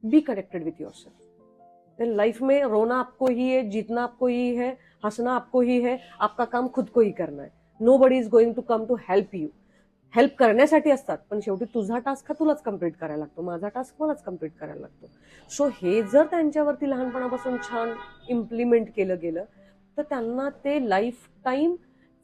Be connected with your self. Life में रोना आपको ही है, जीतना आपको ही है, हंसना आपको ही है, आपका काम खुद को ही करना है. Nobody is going to come to help you. Help करण्यासाठी असतात, पण शेवटी तुझा टास्क हा तुलाच कम्प्लीट करायला लागतो, माझा टास्क मलाच कम्प्लीट करायला लागतो. सो हे जर त्यांच्यावरती लहानपणापासून छान इम्प्लिमेंट केलं गेलं तर त्यांना ते लाईफ टाईम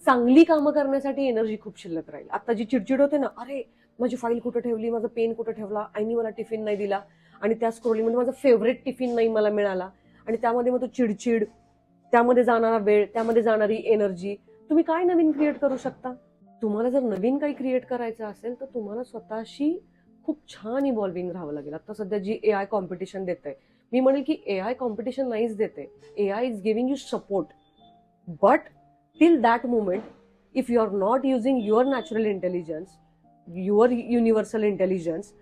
चांगली कामं करण्यासाठी एनर्जी खूप शिल्लक राहील. आता जी चिडचिड होते ना, अरे माझी फाईल कुठं ठेवली, माझा पेन कुठं ठेवला, आईनी मला टिफिन नाही दिला, आणि त्या स्क्रोलिंगमध्ये माझा फेवरेट टिफिन नाही मला मिळाला, आणि त्यामध्ये मग तो चिडचिड, त्यामध्ये जाणारा वेळ, त्यामध्ये जाणारी एनर्जी, तुम्ही काय नवीन क्रिएट करू शकता? तुम्हाला जर नवीन काही क्रिएट करायचं असेल तर तुम्हाला स्वतःशी खूप छान इव्हॉल्विंग राहावं लागेल. आता सध्या जी एआय कॉम्पिटिशन देत आहे, मी म्हणेल की एआय कॉम्पिटिशन नाहीच देते, AI is giving you support. But till that moment if you are not using your natural intelligence, your universal intelligence,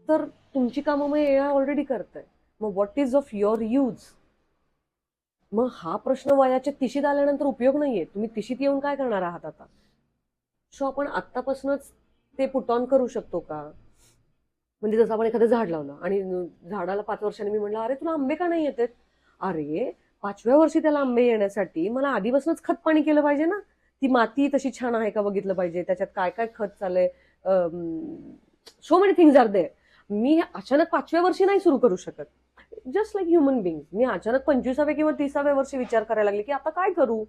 तर तुमची कामं मग एआय ऑलरेडी करतंय. मग what is of your use? मग हा प्रश्न वयाच्या तिशीत आल्यानंतर उपयोग नाहीये. तुम्ही तिशीत येऊन काय करणार आहात आता? सो आपण आत्तापासूनच ते पुट ऑन करू शकतो का? म्हणजे जसं आपण एखादं झाड लावलं आणि झाडाला 5 वर्षांनी मी म्हणलं, अरे तुला आंबे का नाही येतात? अरे 5व्या वर्षी त्याला आंबे येण्यासाठी मला आधीपासूनच खत पाणी केलं पाहिजे ना, ती माती तशी छान आहे का बघितलं पाहिजे, त्याच्यात काय काय खत चाललंय, so many things are there. मी अचानक 5व्या वर्षी नाही सुरू करू शकत. जस्ट लाईक ह्युमन बिंग, मी अचानक 25व्या किंवा 30व्या वर्षी विचार करायला लागले की आता काय करू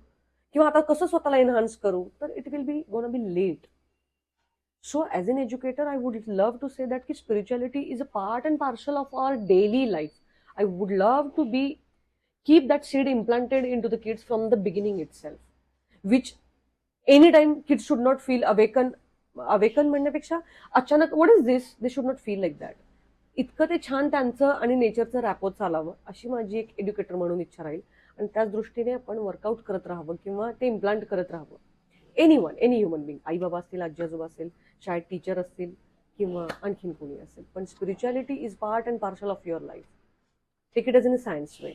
किंवा आता कसं स्वतःला एनहान्स करू, तर it will be gonna be late. So as an educator, I would love to say that spirituality is a part and parcel of our daily life. I would love to keep that seed implanted into the kids from the beginning itself, which anytime kids should not feel awaken म्हणण्यापेक्षा अचानक what is this, they should not feel like that. इतकं ते छान त्यांचं आणि नेचरचं rapport चालावं अशी माझी एक एज्युकेटर म्हणून इच्छा राहील. आणि त्याच दृष्टीने आपण वर्कआउट करत राहावं किंवा ते इम्प्लांट करत राहावं. एनी ह्युमन बिंग, आई बाबा असतील, आजी आजोबा असेल, शाळेत टीचर असतील किंवा आणखीन कोणी असेल, पण spirituality is part and parcel of your life. Take it as in a science way.